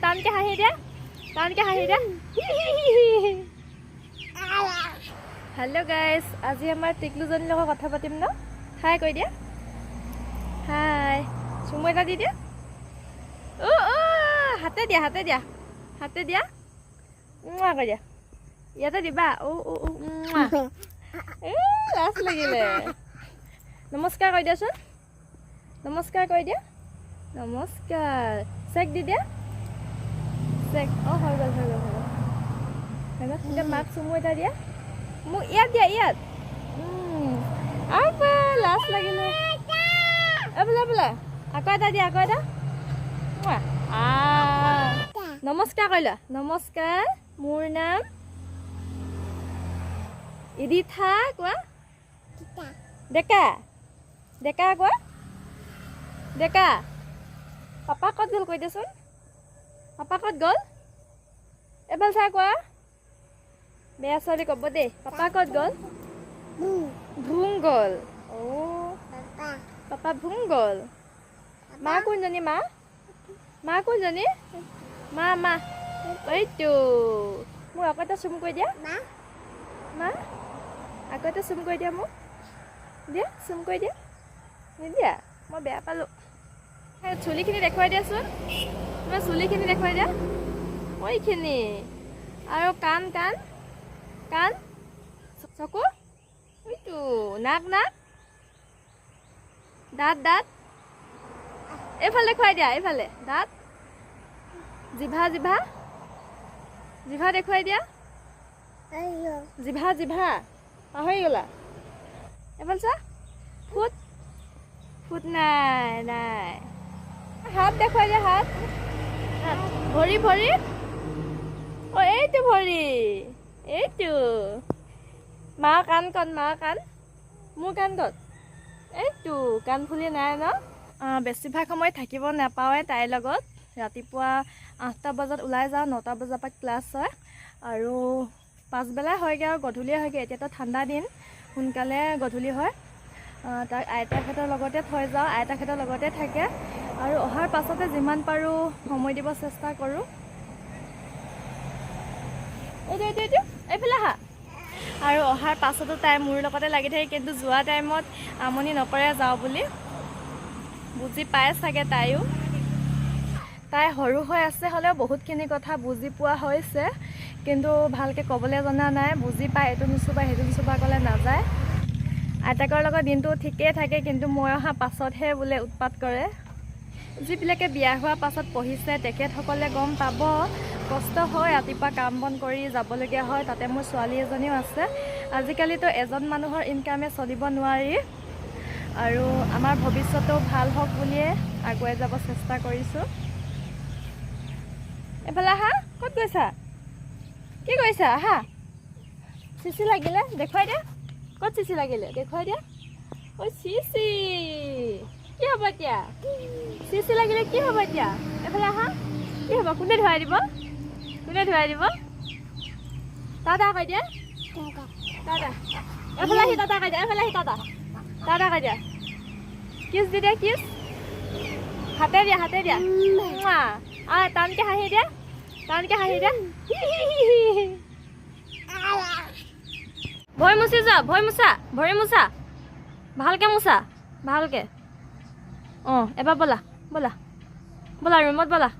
টানকে হাঁহি দিয়া টানকে হাঁহি দিয়া হেল্ল' গাইজ আজি আমাৰ টিকলুজনীৰ লগত কথা পাতিম ন হাই কৈ দিয়া হাই চুমু এটা দি দিয়া হাতে দিয়া হাতে দিয়া হাতে দিয়া কৈ দিয়া ইয়াতে দিবা লাজ লাগিলে নমস্কাৰ কৈ দিয়াচোন নমস্কাৰ কৈ দিয়া নমস্কাৰ চেক দি দিয়া চেক হৈ গ'ল এতিয়া মাক চুমু এটা দিয়া মোক ইয়াত দিয়া ইয়াত লাজ লাগিলে বোলে আকৌ এটা দিয়া আকৌ এটা নমস্কাৰ কৰিলা নমস্কাৰ মোৰ নাম ইদিথা কোৱা ডেকা ডেকা কোৱা ডেকা পাপা ক'ত গ'ল কৈ দেচোন পাপা ক'ত গ'ল এবাৰ চা কোৱা বেয়া ছোৱালী ক'ব দেই পাপা ক'ত গ'ল ভুং গ'ল পাপা ভুং গ'ল মা কোনজনী মা মা কোনজনী মা মা এইটো মোক আকৌ এটা চুম কৰি দিয়া মা আকৌ এটা চুম কৰি দিয়া মোক দিয়া চুম কৰি দিয়া নিদিয়া মই বেয়া পালোঁ চুলিখিনি দেখুৱাই দিয়াচোন তোমাৰ চুলিখিনি দেখুৱাই দিয়া এইখিনি আৰু কাণ কাণ কাণ চকু এইটো নাক নাক দাঁত দাঁত এইফালে দেখুৱাই দিয়া এইফালে দাঁত জিভা জিভা জিভা দেখুৱাই দিয়া জিভা জিভা পাহৰি গ'লা এইফালে চা ফুট ফুট নাই নাই হাত দেখুৱাই দিয়া হাত ভৰি ভৰি এইটো ভৰি এইটো মা কাণ কণ মা কাণ মোৰ কাণ ক'ত এইটো কাণ ফুলি নাই ন বেছিভাগ সময় থাকিব নাপাওঁৱে তাইৰ লগত ৰাতিপুৱা 8টা বজাত ওলাই যাওঁ 9টা বজাৰ পৰা ক্লাছ হয় আৰু পাছবেলা হয়গৈ আৰু গধূলিয়ে হয়গৈ এতিয়াতো ঠাণ্ডা দিন সোনকালে গধূলি হয় তাক আইতাহঁতৰ লগতে থৈ যাওঁ আইতাহঁতৰ লগতে থাকে আৰু অহাৰ পাছতে যিমান পাৰোঁ সময় দিব চেষ্টা কৰোঁ এইটো এইফালে আহা আৰু অহাৰ পাছতো তাই মোৰ লগতে লাগি থাকে কিন্তু যোৱা টাইমত আমনি নকৰে যাওঁ বুলি বুজি পায় চাগে তাইও তাই সৰু হৈ আছে হ'লেও বহুতখিনি কথা বুজি পোৱা হৈছে কিন্তু ভালকৈ ক'বলৈ জনা নাই বুজি পায় এইটো নুচুবা সেইটো নুচুবা ক'লে নাযায় আইতাকৰ লগত দিনটো ঠিকেই থাকে কিন্তু মই অহা পাছতহে বোলে উৎপাত কৰে যিবিলাকে বিয়া হোৱাৰ পাছত পঢ়িছে তেখেতসকলে গম পাব কষ্ট হয় ৰাতিপুৱা কাম বন কৰি যাবলগীয়া হয় তাতে মোৰ ছোৱালী এজনীও আছে আজিকালিতো এজন মানুহৰ ইনকামে চলিব নোৱাৰি আৰু আমাৰ ভৱিষ্যতো ভাল হওক বুলিয়ে আগুৱাই যাব চেষ্টা কৰিছোঁ এইফালে আহা ক'ত গৈছা কি কৰিছা আহা চিচি লাগিলে দেখুৱাই দিয়া ক'ত চিচি লাগিলে দেখুৱাই দিয়া চিচি কি হ'ব এতিয়া চিচি লাগিলে কি হ'ব এতিয়া এইফালে আহা কি হ'ব কোনে ধুৱাই দিব দাদা কৈ দিয়া দাদা এইফালে আহি দাদা কৈ দিয়া এইফালে আহি দাদা কৈ দিয়া কিছ দি দিয়া কিছ হাতে দিয়া টানকে হাঁহি দিয়া ভৰি মুচি যোৱা ভৰি মোচা ভালকৈ মোচা ভালকৈ এবাৰ ব'লা ৰুমত ব'লা